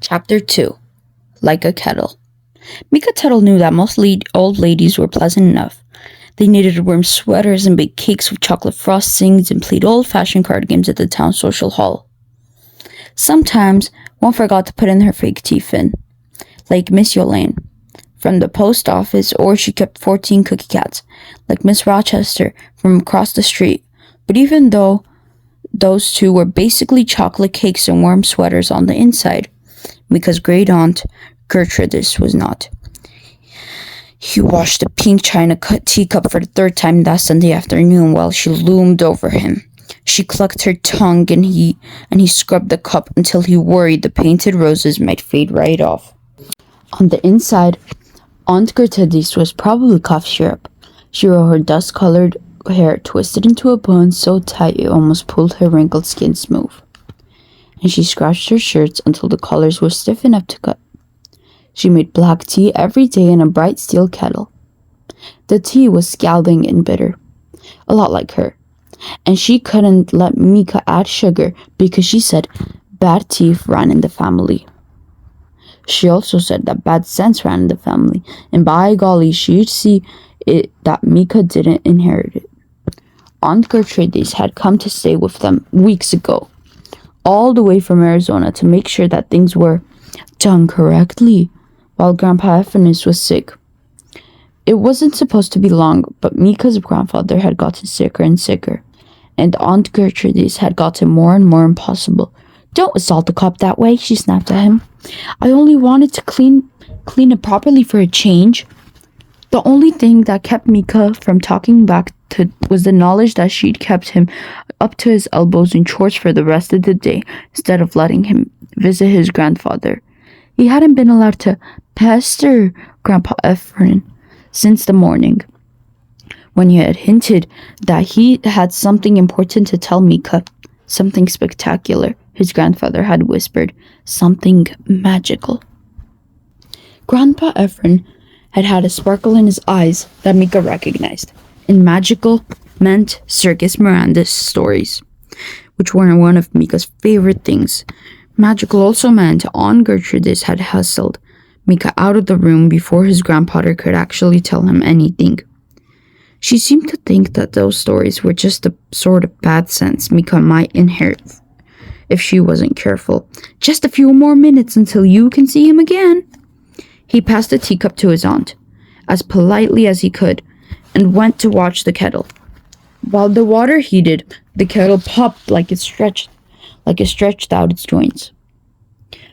Chapter 2. Like a Kettle. Mika Tuttle knew that most old ladies were pleasant enough. They knitted warm sweaters and baked cakes with chocolate frostings and played old-fashioned card games at the town social hall. Sometimes one forgot to put in her fake teeth in, like Miss Yolaine from the post office, or she kept 14 cookie cats, like Miss Rochester from across the street. But even though those two were basically chocolate cakes and warm sweaters on the inside, Mika's great aunt Gertrudis was not. He washed the pink china teacup for the third time that Sunday afternoon while she loomed over him. She clucked her tongue and he scrubbed the cup until he worried the painted roses might fade right off. On the inside, Aunt Gertrudis was probably cough syrup. She wore her dust-colored hair twisted into a bun so tight it almost pulled her wrinkled skin smooth. And she scratched her shirts until the collars were stiff enough to cut. She made black tea every day in a bright steel kettle. The tea was scalding and bitter, a lot like her, and she couldn't let Mika add sugar because she said bad teeth ran in the family. She also said that bad sense ran in the family, and by golly, she'd see it that Mika didn't inherit it. Aunt Gertrudis had come to stay with them weeks ago, all the way from Arizona, to make sure that things were done correctly while Grandpa Ephanus was sick. It wasn't supposed to be long, but Mika's grandfather had gotten sicker and sicker, and Aunt Gertrudis had gotten more and more impossible. "Don't assault the cup that way," she snapped at him. "I only wanted to clean it properly for a change." The only thing that kept Mika from talking back was the knowledge that she'd kept him up to his elbows in chores for the rest of the day instead of letting him visit his grandfather. He hadn't been allowed to pester Grandpa Ephraim since the morning, when he had hinted that he had something important to tell Mika, something spectacular, his grandfather had whispered, something magical. Grandpa Ephraim had a sparkle in his eyes that Mika recognized, and magical meant Circus Mirandus stories, which were one of Mika's favorite things. Magical also meant Aunt Gertrudis had hustled Mika out of the room before his grandfather could actually tell him anything. She seemed to think that those stories were just the sort of bad sense Mika might inherit if she wasn't careful. "Just a few more minutes until you can see him again." He passed the teacup to his aunt, as politely as he could, and went to watch the kettle. While the water heated, the kettle popped like it stretched out its joints.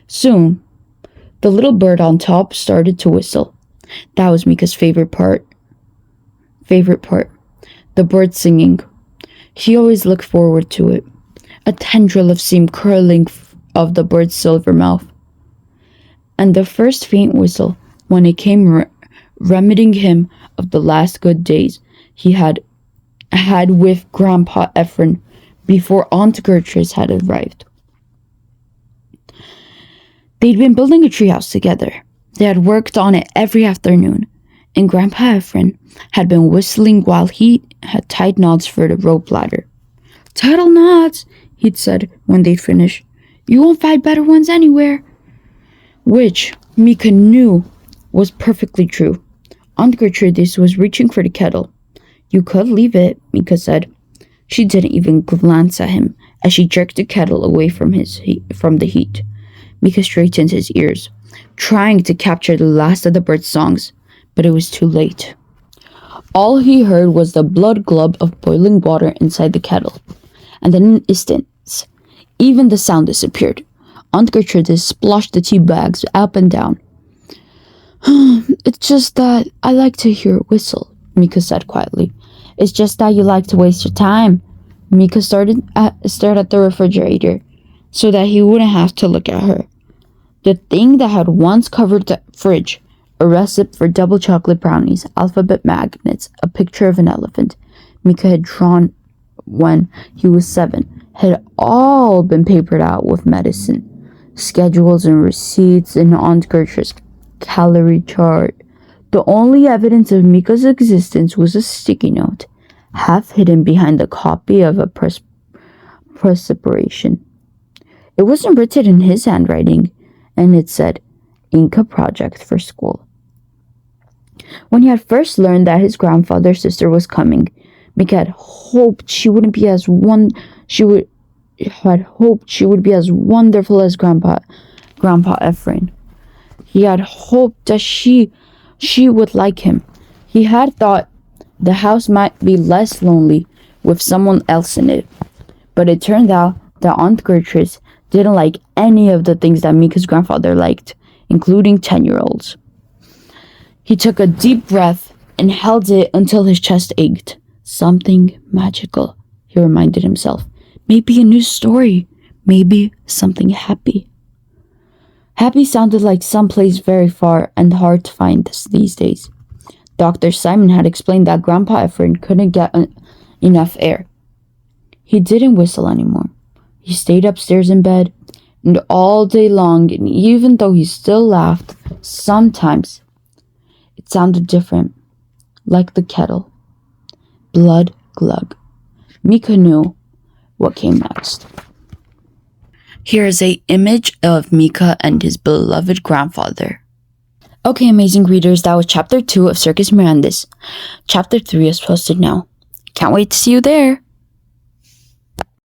Soon, the little bird on top started to whistle. That was Mika's favorite part. The bird singing. He always looked forward to it. A tendril of steam curling of the bird's silver mouth. And the first faint whistle, when it came reminding him of the last good days he had with Grandpa Ephraim before Aunt Gertrude had arrived. They'd been building a treehouse together. They had worked on it every afternoon, and Grandpa Ephraim had been whistling while he had tied knots for the rope ladder. "Title knots," he'd said when they'd finished. "You won't find better ones anywhere." Which Mika knew was perfectly true. Aunt Gertrudis was reaching for the kettle. "You could leave it," Mika said. She didn't even glance at him as she jerked the kettle away from the heat. Mika straightened his ears, trying to capture the last of the bird's songs, but it was too late. All he heard was the blood glub of boiling water inside the kettle, and in an instant, even the sound disappeared. Aunt Gertrudis splashed the tea bags up and down. "It's just that I like to hear a whistle," Mika said quietly. "It's just that you like to waste your time." Mika stared at the refrigerator so that he wouldn't have to look at her. The thing that had once covered the fridge, a recipe for double chocolate brownies, alphabet magnets, a picture of an elephant Mika had drawn when he was 7, had all been papered out with medicine, schedules and receipts, and Aunt Gertrude's calorie chart. The only evidence of Mika's existence was a sticky note, half hidden behind the copy of a perspiration. It wasn't written in his handwriting, and it said, Inca Project for School. When he had first learned that his grandfather's sister was coming, Mika had hoped she would be as wonderful as Grandpa Ephraim. He had hoped that she would like him. He had thought the house might be less lonely with someone else in it. But it turned out that Aunt Gertrude didn't like any of the things that Mika's grandfather liked, including 10-year-olds. He took a deep breath and held it until his chest ached. Something magical, he reminded himself. Maybe a new story. Maybe something happy. Happy sounded like someplace very far and hard to find these days. Dr. Simon had explained that Grandpa Ephraim couldn't get enough air. He didn't whistle anymore. He stayed upstairs in bed, and all day long, and even though he still laughed, sometimes it sounded different, like the kettle. Blood glug. Mika knew what came next. Here is an image of Mika and his beloved grandfather. Okay, amazing readers, that was Chapter 2 of Circus Mirandus. Chapter 3 is posted now. Can't wait to see you there!